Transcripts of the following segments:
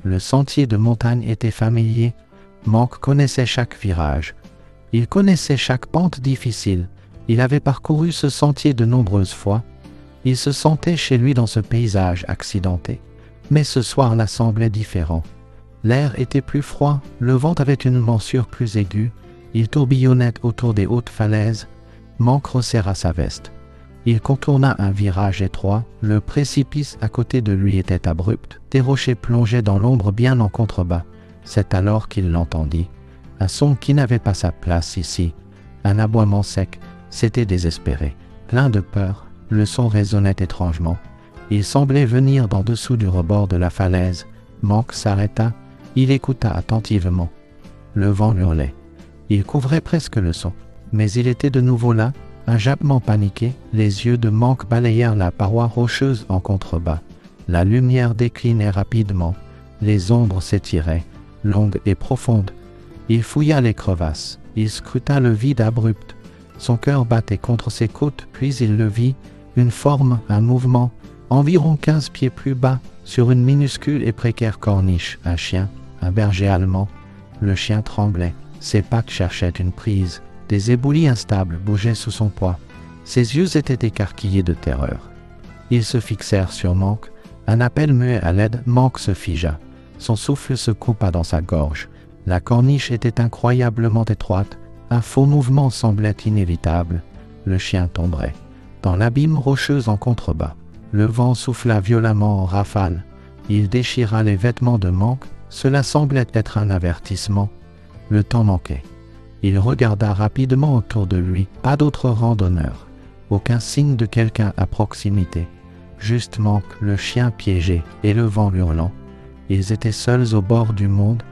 Le sentier de montagne était familier. Monk connaissait chaque virage. Il connaissait chaque pente difficile. Il avait parcouru ce sentier de nombreuses fois. Il se sentait chez lui dans ce paysage accidenté. Mais ce soir-là semblait différent. L'air était plus froid, le vent avait une morsure plus aiguë. Il tourbillonnait autour des hautes falaises. Monk resserra sa veste. Il contourna un virage étroit, le précipice à côté de lui était abrupt, des rochers plongeaient dans l'ombre bien en contrebas. C'est alors qu'il l'entendit. Un son qui n'avait pas sa place ici. Un aboiement sec, c'était désespéré. Plein de peur, le son résonnait étrangement. Il semblait venir d'en dessous du rebord de la falaise. Monk s'arrêta, il écouta attentivement. Le vent hurlait. Il couvrait presque le son. Mais il était de nouveau là. Un jappement paniqué, les yeux de Monk balayèrent la paroi rocheuse en contrebas. La lumière déclinait rapidement, les ombres s'étiraient, longues et profondes. Il fouilla les crevasses, il scruta le vide abrupt. Son cœur battait contre ses côtes, puis il le vit, une forme, un mouvement, environ 15 pieds plus bas, sur une minuscule et précaire corniche, un chien, un berger allemand. Le chien tremblait, ses pattes cherchaient une prise. Des éboulis instables bougeaient sous son poids. Ses yeux étaient écarquillés de terreur. Ils se fixèrent sur Monk. Un appel muet à l'aide, Monk se figea. Son souffle se coupa dans sa gorge. La corniche était incroyablement étroite. Un faux mouvement semblait inévitable. Le chien tomberait. Dans l'abîme rocheux en contrebas, le vent souffla violemment en rafales. Il déchira les vêtements de Monk. Cela semblait être un avertissement. Le temps manquait. Il regarda rapidement autour de lui, pas d'autres randonneurs, aucun signe de quelqu'un à proximité. Juste Monk, le chien piégé et le vent hurlant. Ils étaient seuls au bord du monde.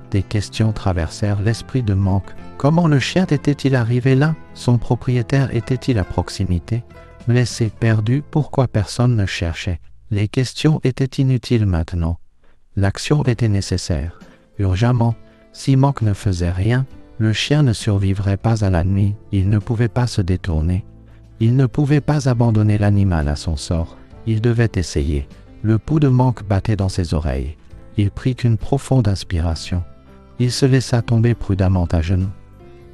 Des questions traversèrent l'esprit de Monk. Comment le chien était-il arrivé là? Son propriétaire était-il à proximité? Laissé perdu, pourquoi personne ne cherchait? Les questions étaient inutiles maintenant. L'action était nécessaire, urgemment. Si Monk ne faisait rien, le chien ne survivrait pas à la nuit, il ne pouvait pas se détourner. Il ne pouvait pas abandonner l'animal à son sort, il devait essayer. Le pouls de Monk battait dans ses oreilles. Il prit une profonde inspiration. Il se laissa tomber prudemment à genoux.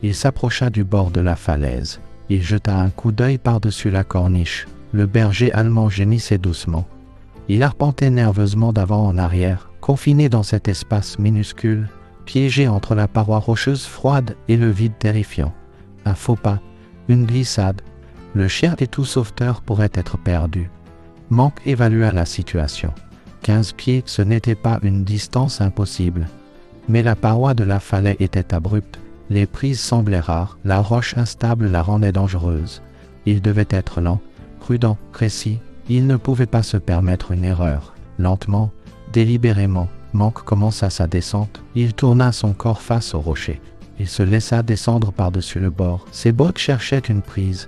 Il s'approcha du bord de la falaise. Il jeta un coup d'œil par-dessus la corniche. Le berger allemand gémissait doucement. Il arpentait nerveusement d'avant en arrière, confiné dans cet espace minuscule, piégé entre la paroi rocheuse froide et le vide terrifiant. Un faux pas, une glissade. Le chien et tout sauveteur pourrait être perdu. Monk évalua la situation. 15 pieds, ce n'était pas une distance impossible. Mais la paroi de la falaise était abrupte. Les prises semblaient rares, la roche instable la rendait dangereuse. Il devait être lent, prudent, précis. Il ne pouvait pas se permettre une erreur. Lentement, délibérément, Monk commença sa descente. Il tourna son corps face au rocher. Il se laissa descendre par-dessus le bord. Ses bottes cherchaient une prise.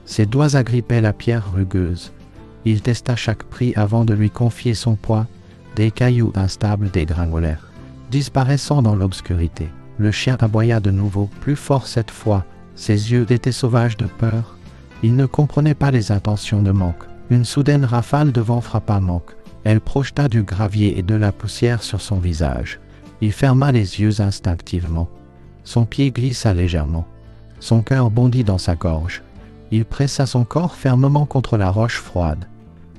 Ses doigts agrippaient la pierre rugueuse. Il testa chaque pris avant de lui confier son poids. Des cailloux instables dégringolèrent, disparaissant dans l'obscurité. Le chien aboya de nouveau, plus fort cette fois. Ses yeux étaient sauvages de peur. Il ne comprenait pas les intentions de Monk. Une soudaine rafale de vent frappa Monk. Elle projeta du gravier et de la poussière sur son visage. Il ferma les yeux instinctivement. Son pied glissa légèrement. Son cœur bondit dans sa gorge. Il pressa son corps fermement contre la roche froide.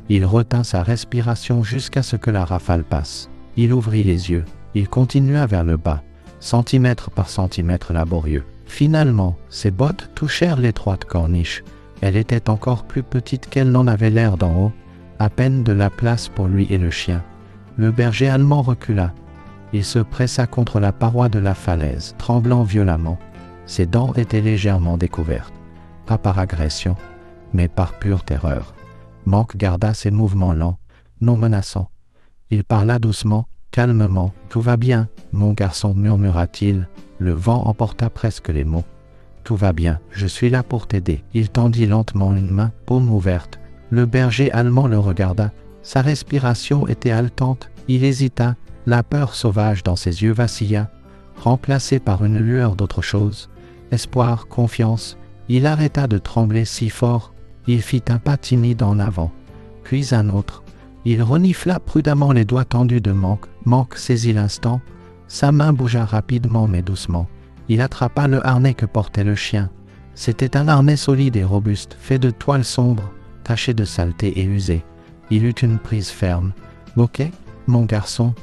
Il retint sa respiration jusqu'à ce que la rafale passe. Il ouvrit les yeux. Il continua vers le bas, centimètre par centimètre laborieux. Finalement, ses bottes touchèrent l'étroite corniche. Elle était encore plus petite qu'elle n'en avait l'air d'en haut. À peine de la place pour lui et le chien. Le berger allemand recula. Il se pressa contre la paroi de la falaise, tremblant violemment. Ses dents étaient légèrement découvertes. Pas par agression, mais par pure terreur. Monk garda ses mouvements lents, non menaçants. Il parla doucement, calmement. « Tout va bien, mon garçon, murmura-t-il. Le vent emporta presque les mots. Tout va bien, je suis là pour t'aider. Il tendit lentement une main, paume ouverte. Le berger allemand le regarda. Sa respiration était haletante. Il hésita. La peur sauvage dans ses yeux vacilla, remplacée par une lueur d'autre chose. Espoir, confiance. Il arrêta de trembler si fort. Il fit un pas timide en avant, puis un autre. Il renifla prudemment les doigts tendus de Monk. Monk saisit l'instant. Sa main bougea rapidement mais doucement. Il attrapa le harnais que portait le chien. C'était un harnais solide et robuste, fait de toile sombre, taché de saleté et usé. Il eut une prise ferme. « Ok, mon garçon.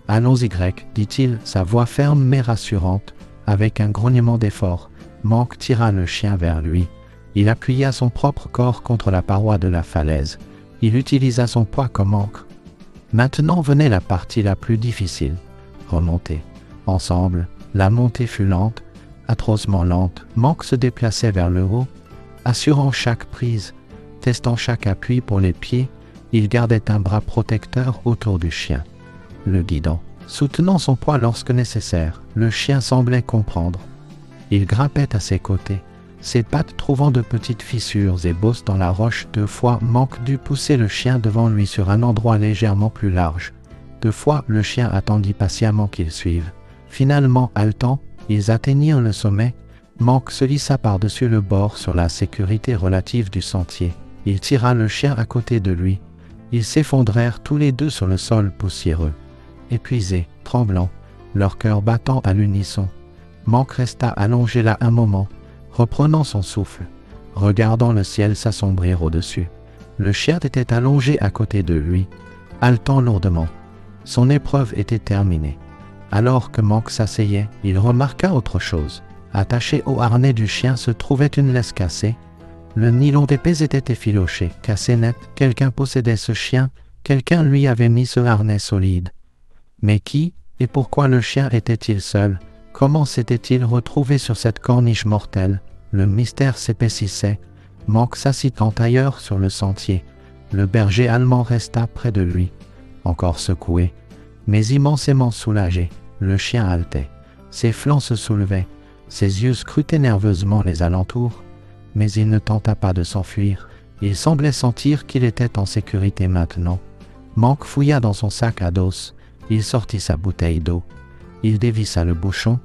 Allons-y, Grec, dit-il, sa voix ferme mais rassurante. Avec un grognement d'effort, Monk tira le chien vers lui. Il appuya son propre corps contre la paroi de la falaise. Il utilisa son poids comme ancre. Maintenant venait la partie la plus difficile. Remonter. Ensemble, la montée fut lente, atrocement lente. Monk se déplaçait vers le haut, assurant chaque prise, testant chaque appui pour les pieds. Il gardait un bras protecteur autour du chien, le guidant, soutenant son poids lorsque nécessaire. Le chien semblait comprendre. Il grimpait à ses côtés, ses pattes trouvant de petites fissures et bosses dans la roche. 2 fois, Monk dut pousser le chien devant lui sur un endroit légèrement plus large. 2 fois, le chien attendit patiemment qu'il suive. Finalement, haletant, ils atteignirent le sommet. Monk se lissa par-dessus le bord sur la sécurité relative du sentier. Il tira le chien à côté de lui. Ils s'effondrèrent tous les deux sur le sol poussiéreux. Épuisés, tremblants, leur cœur battant à l'unisson. Monk resta allongé là un moment, reprenant son souffle, regardant le ciel s'assombrir au-dessus. Le chien était allongé à côté de lui, haletant lourdement. Son épreuve était terminée. Alors que Monk s'asseyait, il remarqua autre chose. Attaché au harnais du chien se trouvait une laisse cassée. Le nylon d'épais était effiloché, cassé net. Quelqu'un possédait ce chien, quelqu'un lui avait mis ce harnais solide. Mais qui et pourquoi le chien était-il seul? Comment s'était-il retrouvé sur cette corniche mortelle? Le mystère s'épaississait. Monk s'assit en tailleur sur le sentier. Le berger allemand resta près de lui, encore secoué, mais immensément soulagé. Le chien haletait. Ses flancs se soulevaient. Ses yeux scrutaient nerveusement les alentours. Mais il ne tenta pas de s'enfuir. Il semblait sentir qu'il était en sécurité maintenant. Monk fouilla dans son sac à dos. Il sortit sa bouteille d'eau. Il dévissa le bouchon.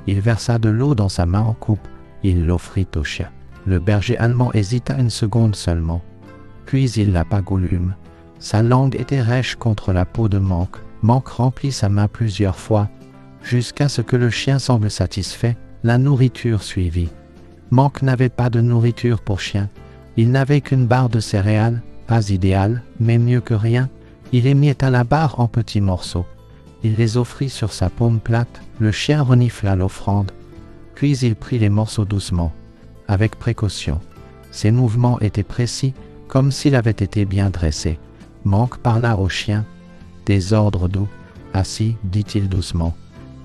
Il versa de l'eau dans sa main en coupe. Il l'offrit au chien. Le berger allemand hésita une seconde seulement. Puis il la pagolume. Sa langue était rêche contre la peau de Monk. Monk remplit sa main plusieurs fois, jusqu'à ce que le chien semble satisfait. La nourriture suivit. Monk n'avait pas de nourriture pour chien. Il n'avait qu'une barre de céréales, pas idéale, mais mieux que rien. Il émietta la barre en petits morceaux. Il les offrit sur sa paume plate. Le chien renifla l'offrande. Puis il prit les morceaux doucement, avec précaution. Ses mouvements étaient précis, comme s'il avait été bien dressé. Monk parla au chien. Des ordres doux. Assis, dit-il doucement.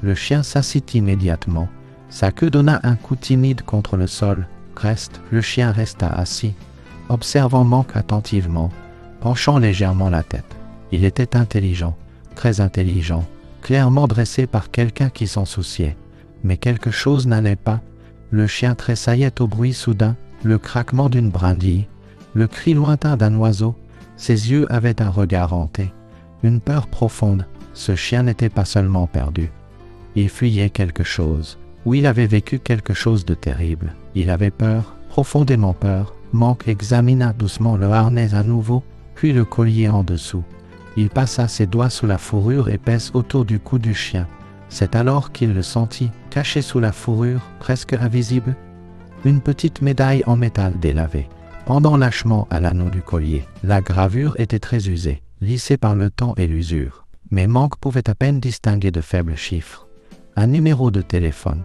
Le chien s'assit immédiatement. Sa queue donna un coup timide contre le sol. Le chien resta assis, observant Monk attentivement, penchant légèrement la tête. Il était intelligent, très intelligent, clairement dressé par quelqu'un qui s'en souciait. Mais quelque chose n'allait pas. Le chien tressaillait au bruit soudain, le craquement d'une brindille, le cri lointain d'un oiseau. Ses yeux avaient un regard hanté, une peur profonde. Ce chien n'était pas seulement perdu. Il fuyait quelque chose. Ou il avait vécu quelque chose de terrible. Il avait peur, profondément peur. Monk examina doucement le harnais à nouveau, puis le collier en dessous. Il passa ses doigts sous la fourrure épaisse autour du cou du chien. C'est alors qu'il le sentit, caché sous la fourrure, presque invisible. Une petite médaille en métal délavé. Pendant lâchement à l'anneau du collier, la gravure était très usée, lissée par le temps et l'usure. Mais Monk pouvait à peine distinguer de faibles chiffres. Un numéro de téléphone.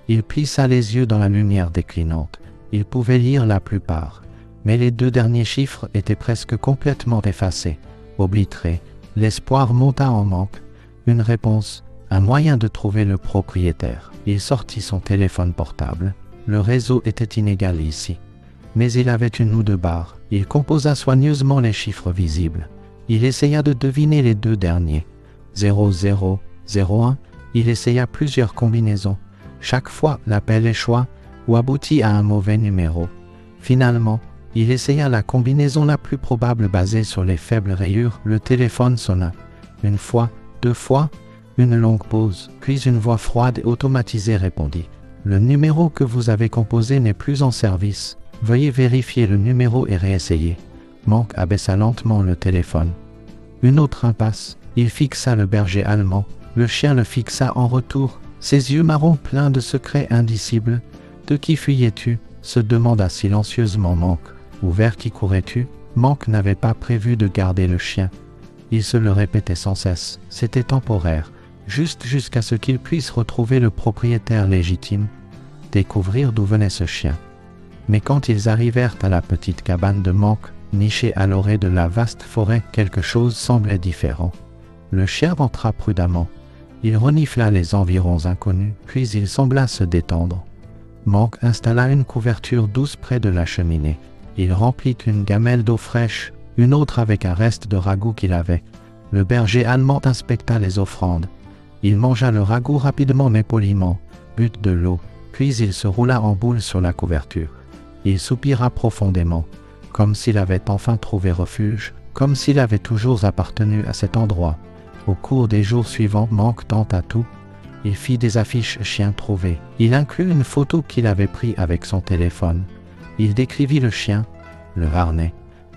Il plissa les yeux dans la lumière déclinante. Il pouvait lire la plupart, mais les 2 derniers chiffres étaient presque complètement effacés, oblitérés. L'espoir monta en Monk. Une réponse, un moyen de trouver le propriétaire. Il sortit son téléphone portable. Le réseau était inégal ici, mais il avait une ou 2 barres. Il composa soigneusement les chiffres visibles. Il essaya de deviner les 2 derniers. 0001. Il essaya plusieurs combinaisons. Chaque fois, l'appel échoua ou aboutit à un mauvais numéro. Finalement, il essaya la combinaison la plus probable basée sur les faibles rayures. Le téléphone sonna. 1 fois, 2 fois, une longue pause, puis une voix froide et automatisée répondit. Le numéro que vous avez composé n'est plus en service. Veuillez vérifier le numéro et réessayer. Monk abaissa lentement le téléphone. Une autre impasse. Il fixa le berger allemand. Le chien le fixa en retour. Ses yeux marrons pleins de secrets indicibles. « De qui fuyais-tu » se demanda silencieusement Monk. « Ou vers qui courais-tu » Monk n'avait pas prévu de garder le chien. Il se le répétait sans cesse. C'était temporaire, juste jusqu'à ce qu'il puisse retrouver le propriétaire légitime, découvrir d'où venait ce chien. Mais quand ils arrivèrent à la petite cabane de Monk, nichée à l'orée de la vaste forêt, quelque chose semblait différent. Le chien rentra prudemment. Il renifla les environs inconnus, puis il sembla se détendre. Monk installa une couverture douce près de la cheminée. Il remplit une gamelle d'eau fraîche, une autre avec un reste de ragoût qu'il avait. Le berger allemand inspecta les offrandes. Il mangea le ragoût rapidement mais poliment, but de l'eau, puis il se roula en boule sur la couverture. Il soupira profondément, comme s'il avait enfin trouvé refuge, comme s'il avait toujours appartenu à cet endroit. Au cours des jours suivants, Monk tenta tout. Il fit des affiches chiens trouvés. Il inclut une photo qu'il avait prise avec son téléphone. Il décrivit le chien, le harnais,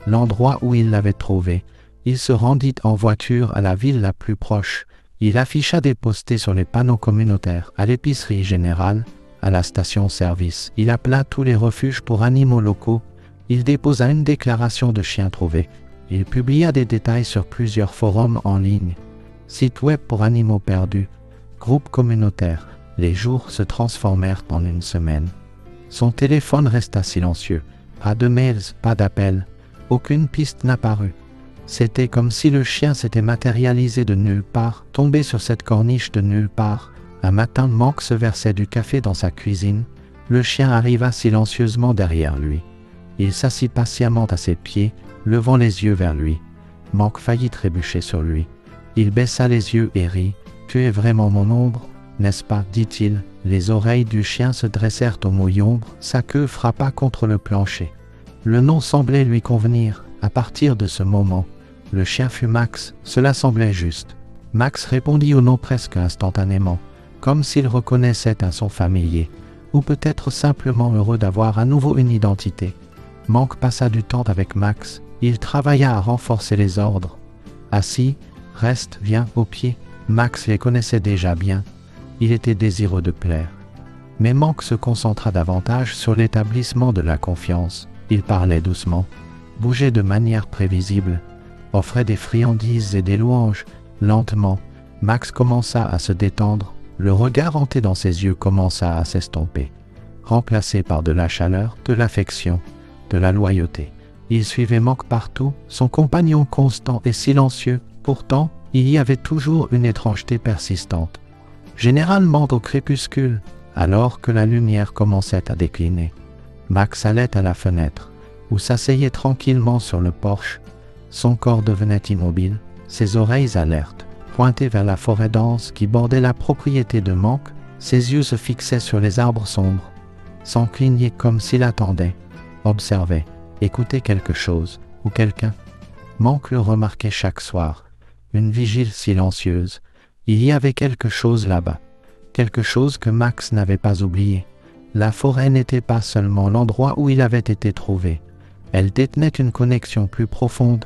l'endroit où il l'avait trouvé. Il se rendit en voiture à la ville la plus proche. Il afficha des posters sur les panneaux communautaires, à l'épicerie générale, à la station-service. Il appela tous les refuges pour animaux locaux. Il déposa une déclaration de chiens trouvés. Il publia des détails sur plusieurs forums en ligne, sites web pour animaux perdus, groupes communautaires. Les jours se transformèrent en une semaine. Son téléphone resta silencieux. Pas de mails, pas d'appels. Aucune piste n'apparut. C'était comme si le chien s'était matérialisé de nulle part, tombé sur cette corniche de nulle part. Un matin, Monk se versait du café dans sa cuisine. Le chien arriva silencieusement derrière lui. Il s'assit patiemment à ses pieds, levant les yeux vers lui. Monk faillit trébucher sur lui. Il baissa les yeux et rit. « Tu es vraiment mon ombre, n'est-ce pas » dit-il. Les oreilles du chien se dressèrent au mouille-ombre, sa queue frappa contre le plancher. Le nom semblait lui convenir. À partir de ce moment, le chien fut Max, cela semblait juste. Max répondit au nom presque instantanément, comme s'il reconnaissait un son familier, ou peut-être simplement heureux d'avoir à nouveau une identité. Monk passa du temps avec Max, il travailla à renforcer les ordres. Assis, reste, viens, au pied. Max les connaissait déjà bien. Il était désireux de plaire. Mais Monk se concentra davantage sur l'établissement de la confiance. Il parlait doucement, bougeait de manière prévisible, offrait des friandises et des louanges. Lentement, Max commença à se détendre. Le regard hanté dans ses yeux commença à s'estomper, remplacé par de la chaleur, de l'affection, de la loyauté. Il suivait Monk partout, son compagnon constant et silencieux. Pourtant, il y avait toujours une étrangeté persistante. Généralement au crépuscule, alors que la lumière commençait à décliner. Max allait à la fenêtre, ou s'asseyait tranquillement sur le porche. Son corps devenait immobile, ses oreilles alertes, pointées vers la forêt dense qui bordait la propriété de Monk. Ses yeux se fixaient sur les arbres sombres, sans cligner comme s'il attendait, observait, écoutait quelque chose, ou quelqu'un. Monk le remarquait chaque soir, une vigile silencieuse. Il y avait quelque chose là-bas, quelque chose que Max n'avait pas oublié. La forêt n'était pas seulement l'endroit où il avait été trouvé. Elle détenait une connexion plus profonde.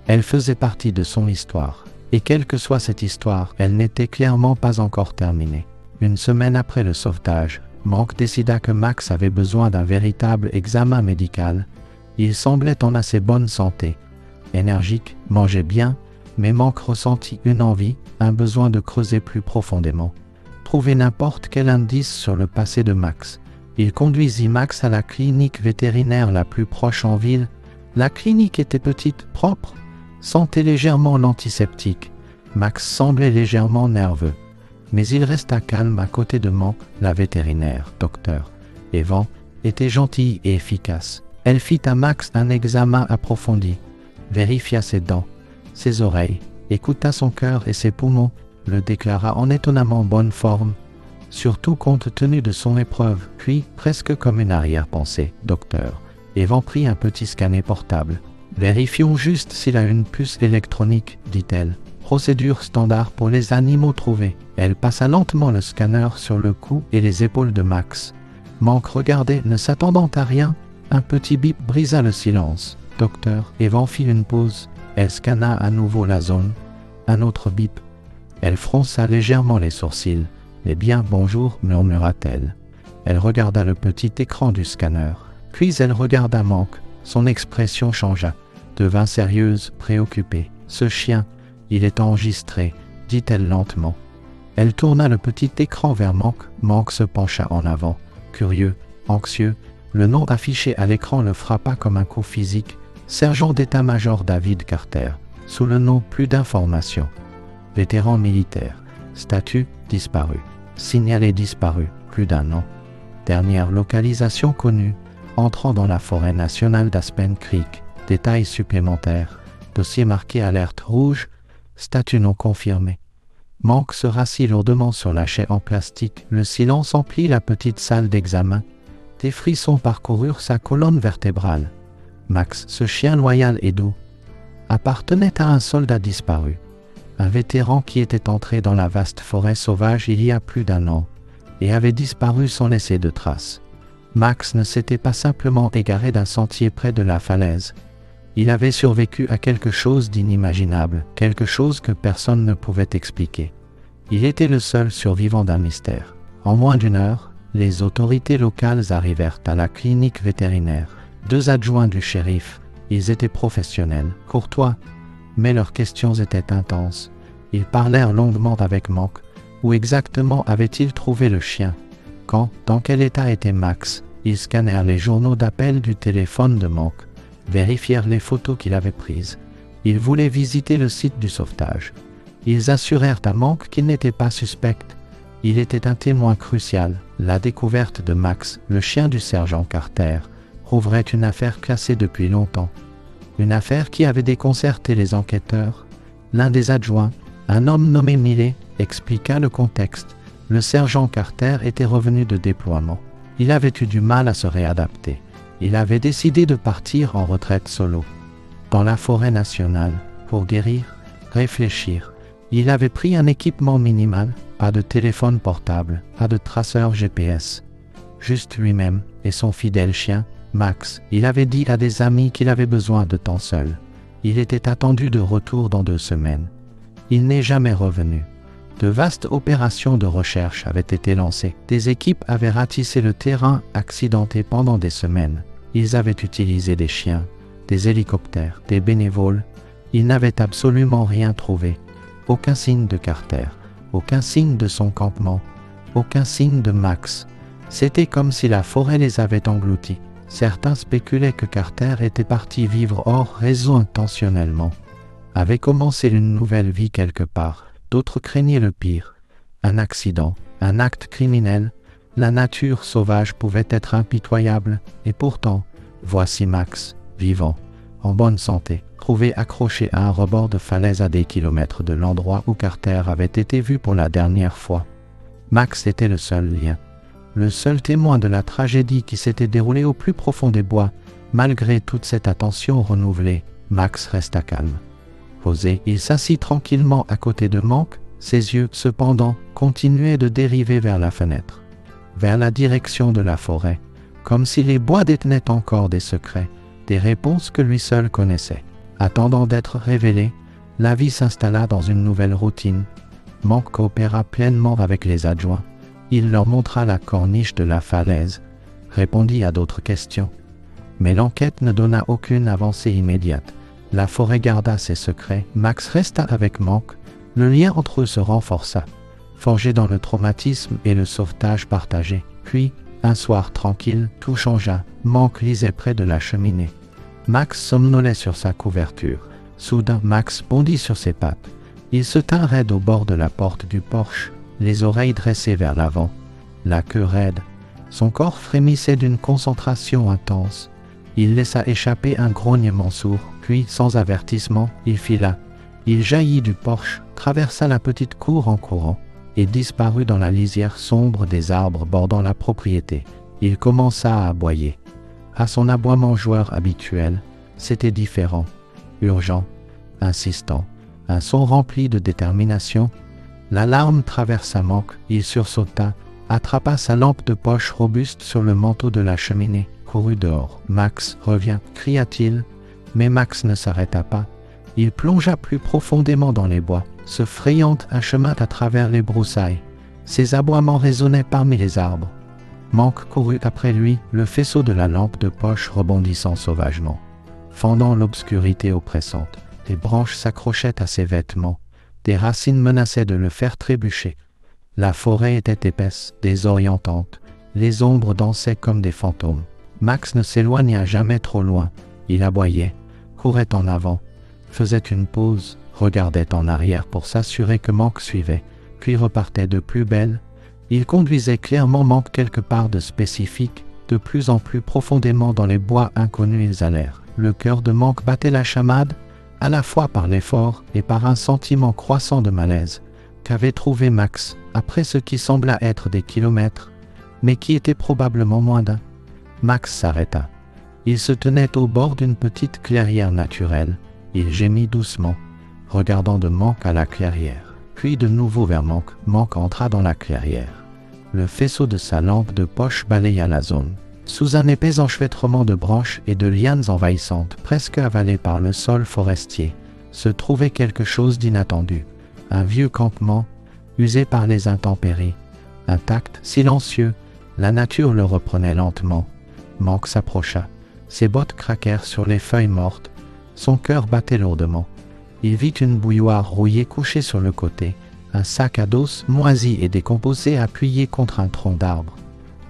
Elle faisait partie de son histoire. Et quelle que soit cette histoire, elle n'était clairement pas encore terminée. Une semaine après le sauvetage, Monk décida que Max avait besoin d'un véritable examen médical. Il semblait en assez bonne santé. Énergique, mangeait bien, mais Monk ressentit une envie, un besoin de creuser plus profondément. Trouver n'importe quel indice sur le passé de Max. Il conduisit Max à la clinique vétérinaire la plus proche en ville. La clinique était petite, propre, sentait légèrement l'antiseptique. Max semblait légèrement nerveux, mais il resta calme à côté de Monk. La vétérinaire, docteur Evan, était gentille et efficace. Elle fit à Max un examen approfondi, vérifia ses dents, ses oreilles, écouta son cœur et ses poumons, le déclara en étonnamment bonne forme, surtout compte tenu de son épreuve. Puis, presque comme une arrière-pensée, docteur Evan prit un petit scanner portable. « Vérifions juste s'il a une puce électronique, dit-elle. Procédure standard pour les animaux trouvés. » Elle passa lentement le scanner sur le cou et les épaules de Max. Monk regardait, ne s'attendant à rien. Un petit bip brisa le silence. Docteur Evan fit une pause. Elle scanna à nouveau la zone. Un autre bip. Elle fronça légèrement les sourcils. « Eh bien, bonjour, murmura-t-elle. Elle regarda le petit écran du scanner. Puis elle regarda Monk. Son expression changea, devint sérieuse, préoccupée. « Ce chien, il est enregistré, dit-elle lentement. Elle tourna le petit écran vers Monk. Monk se pencha en avant. Curieux, anxieux, le nom affiché à l'écran le frappa comme un coup physique. Sergent d'état-major David Carter. Sous le nom, plus d'informations. Vétéran militaire. Statut, disparu. Signalé disparu, plus d'un an. Dernière localisation connue, entrant dans la forêt nationale d'Aspen Creek. Détails supplémentaires. Dossier marqué alerte rouge. Statut non confirmé. Monk se rassit lourdement sur la chaise en plastique. Le silence emplit la petite salle d'examen. Des frissons parcoururent sa colonne vertébrale. Max, ce chien loyal et doux, appartenait à un soldat disparu. Un vétéran qui était entré dans la vaste forêt sauvage il y a plus d'un an et avait disparu sans laisser de traces. Max ne s'était pas simplement égaré d'un sentier près de la falaise. Il avait survécu à quelque chose d'inimaginable, quelque chose que personne ne pouvait expliquer. Il était le seul survivant d'un mystère. En moins d'une heure, les autorités locales arrivèrent à la clinique vétérinaire. 2 adjoints du shérif. Ils étaient professionnels, courtois, mais leurs questions étaient intenses. Ils parlèrent longuement avec Monk. Où exactement avait-il trouvé le chien? Quand, dans quel état était Max? Ils scannèrent les journaux d'appel du téléphone de Monk, vérifièrent les photos qu'il avait prises. Ils voulaient visiter le site du sauvetage. Ils assurèrent à Monk qu'il n'était pas suspect. Il était un témoin crucial. La découverte de Max, le chien du sergent Carter, rouvrait une affaire classée depuis longtemps. Une affaire qui avait déconcerté les enquêteurs. L'un des adjoints, un homme nommé Millet, expliqua le contexte. Le sergent Carter était revenu de déploiement. Il avait eu du mal à se réadapter. Il avait décidé de partir en retraite solo, dans la forêt nationale, pour guérir, réfléchir. Il avait pris un équipement minimal, pas de téléphone portable, pas de traceur GPS. Juste lui-même et son fidèle chien, Max. Il avait dit à des amis qu'il avait besoin de temps seul. Il était attendu de retour dans 2 semaines. Il n'est jamais revenu. De vastes opérations de recherche avaient été lancées. Des équipes avaient ratissé le terrain accidenté pendant des semaines. Ils avaient utilisé des chiens, des hélicoptères, des bénévoles. Ils n'avaient absolument rien trouvé. Aucun signe de Carter, aucun signe de son campement, aucun signe de Max. C'était comme si la forêt les avait engloutis. Certains spéculaient que Carter était parti vivre hors réseau intentionnellement, avait commencé une nouvelle vie quelque part. D'autres craignaient le pire. Un accident, un acte criminel. La nature sauvage pouvait être impitoyable, et pourtant, voici Max, vivant, en bonne santé, trouvé accroché à un rebord de falaise à des kilomètres de l'endroit où Carter avait été vu pour la dernière fois. Max était le seul lien, le seul témoin de la tragédie qui s'était déroulée au plus profond des bois. Malgré toute cette attention renouvelée, Max resta calme. Posé, il s'assit tranquillement à côté de Monk. Ses yeux, cependant, continuaient de dériver vers la fenêtre, vers la direction de la forêt, comme si les bois détenaient encore des secrets, des réponses que lui seul connaissait. Attendant d'être révélé, la vie s'installa dans une nouvelle routine. Monk coopéra pleinement avec les adjoints. Il leur montra la corniche de la falaise, répondit à d'autres questions. Mais l'enquête ne donna aucune avancée immédiate. La forêt garda ses secrets. Max resta avec Monk. Le lien entre eux se renforça, forgé dans le traumatisme et le sauvetage partagé. Puis, un soir tranquille, tout changea. Monk lisait près de la cheminée. Max somnolait sur sa couverture. Soudain, Max bondit sur ses pattes. Il se tint raide au bord de la porte du porche, les oreilles dressées vers l'avant, la queue raide. Son corps frémissait d'une concentration intense. Il laissa échapper un grognement sourd, puis, sans avertissement, il fila. Il jaillit du porche, traversa la petite cour en courant, et disparut dans la lisière sombre des arbres bordant la propriété. Il commença à aboyer. À son aboiement joueur habituel, c'était différent, urgent, insistant, un son rempli de détermination. L'alarme traversa Monk, il sursauta, attrapa sa lampe de poche robuste sur le manteau de la cheminée, courut dehors. « Max, reviens !» cria-t-il, mais Max ne s'arrêta pas. Il plongea plus profondément dans les bois, se frayant un chemin à travers les broussailles. Ses aboiements résonnaient parmi les arbres. Manque courut après lui, le faisceau de la lampe de poche rebondissant sauvagement. Fendant l'obscurité oppressante, des branches s'accrochaient à ses vêtements, des racines menaçaient de le faire trébucher. La forêt était épaisse, désorientante, les ombres dansaient comme des fantômes. Max ne s'éloigna jamais trop loin, il aboyait, courait en avant, faisait une pause, regardait en arrière pour s'assurer que Manque suivait, puis repartait de plus belle. Il conduisait clairement Manque quelque part de spécifique, de plus en plus profondément dans les bois inconnus ils allèrent. Le cœur de Manque battait la chamade, à la fois par l'effort et par un sentiment croissant de malaise, qu'avait trouvé Max, après ce qui sembla être des kilomètres, mais qui était probablement moins d'un. Max s'arrêta. Il se tenait au bord d'une petite clairière naturelle. Il gémit doucement, regardant de Manque à la clairière, puis de nouveau vers Manque. Manque entra dans la clairière. Le faisceau de sa lampe de poche balaya la zone. Sous un épais enchevêtrement de branches et de lianes envahissantes, presque avalées par le sol forestier, se trouvait quelque chose d'inattendu. Un vieux campement, usé par les intempéries. Intact, silencieux, la nature le reprenait lentement. Manque s'approcha. Ses bottes craquèrent sur les feuilles mortes. Son cœur battait lourdement. Il vit une bouilloire rouillée couchée sur le côté, un sac à dos moisi et décomposé appuyé contre un tronc d'arbre.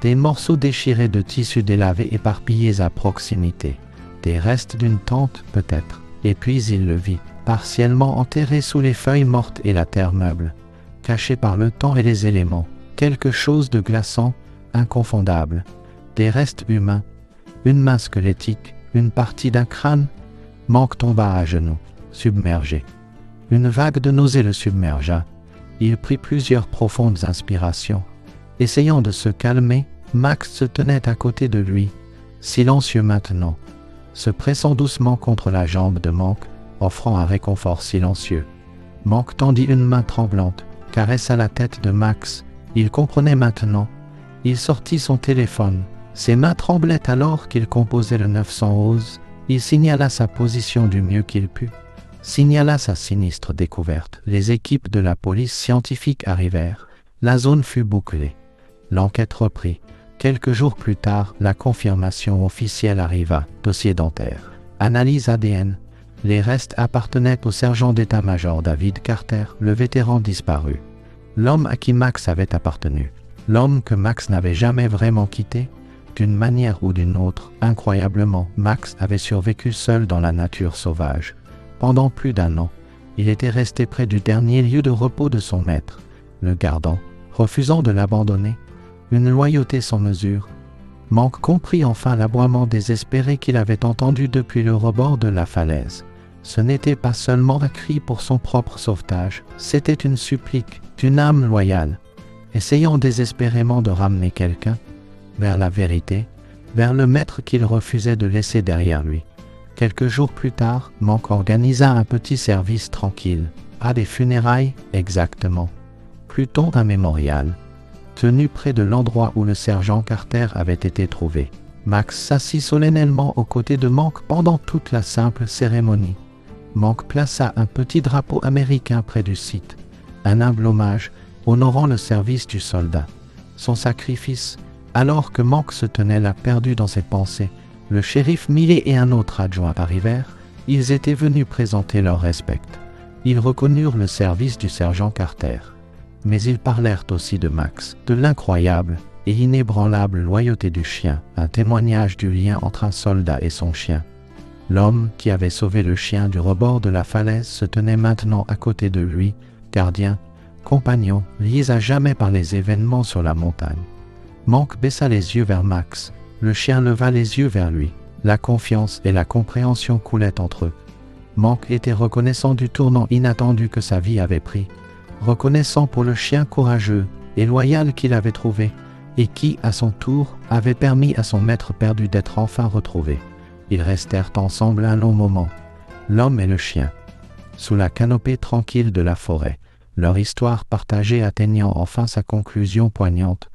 Des morceaux déchirés de tissu délavé éparpillés à proximité. Des restes d'une tente, peut-être. Et puis il le vit, partiellement enterré sous les feuilles mortes et la terre meuble. Caché par le temps et les éléments. Quelque chose de glaçant, inconfondable. Des restes humains. Une main squelettique, une partie d'un crâne. Manque tomba à genoux, submergé. Une vague de nausée le submergea. Il prit plusieurs profondes inspirations. Essayant de se calmer, Max se tenait à côté de lui, silencieux maintenant, se pressant doucement contre la jambe de Manque, offrant un réconfort silencieux. Manque tendit une main tremblante, caressa la tête de Max. Il comprenait maintenant. Il sortit son téléphone. Ses mains tremblaient alors qu'il composait le 911. Il signala sa position du mieux qu'il put. Signala sa sinistre découverte. Les équipes de la police scientifique arrivèrent. La zone fut bouclée. L'enquête reprit. Quelques jours plus tard, la confirmation officielle arriva. Dossier dentaire. Analyse ADN. Les restes appartenaient au sergent d'état-major David Carter, le vétéran disparu. L'homme à qui Max avait appartenu. L'homme que Max n'avait jamais vraiment quitté. D'une manière ou d'une autre, incroyablement, Max avait survécu seul dans la nature sauvage. Pendant plus d'un an, il était resté près du dernier lieu de repos de son maître, le gardant, refusant de l'abandonner. Une loyauté sans mesure. Manque comprit enfin l'aboiement désespéré qu'il avait entendu depuis le rebord de la falaise. Ce n'était pas seulement un cri pour son propre sauvetage, c'était une supplique d'une âme loyale, essayant désespérément de ramener quelqu'un vers la vérité, vers le maître qu'il refusait de laisser derrière lui. Quelques jours plus tard, Manque organisa un petit service tranquille, à des funérailles, exactement, plutôt un mémorial, tenu près de l'endroit où le sergent Carter avait été trouvé. Max s'assit solennellement aux côtés de Manque pendant toute la simple cérémonie. Manque plaça un petit drapeau américain près du site, un humble hommage honorant le service du soldat. Son sacrifice, alors que Manque se tenait là perdu dans ses pensées, le shérif Millet et un autre adjoint arrivèrent. Ils étaient venus présenter leur respect. Ils reconnurent le service du sergent Carter. Mais ils parlèrent aussi de Max, de l'incroyable et inébranlable loyauté du chien, un témoignage du lien entre un soldat et son chien. L'homme qui avait sauvé le chien du rebord de la falaise se tenait maintenant à côté de lui, gardien, compagnon, liés à jamais par les événements sur la montagne. Manque baissa les yeux vers Max. Le chien leva les yeux vers lui. La confiance et la compréhension coulaient entre eux. Manque était reconnaissant du tournant inattendu que sa vie avait pris. Reconnaissant pour le chien courageux et loyal qu'il avait trouvé, et qui, à son tour, avait permis à son maître perdu d'être enfin retrouvé. Ils restèrent ensemble un long moment, l'homme et le chien, sous la canopée tranquille de la forêt, leur histoire partagée atteignant enfin sa conclusion poignante.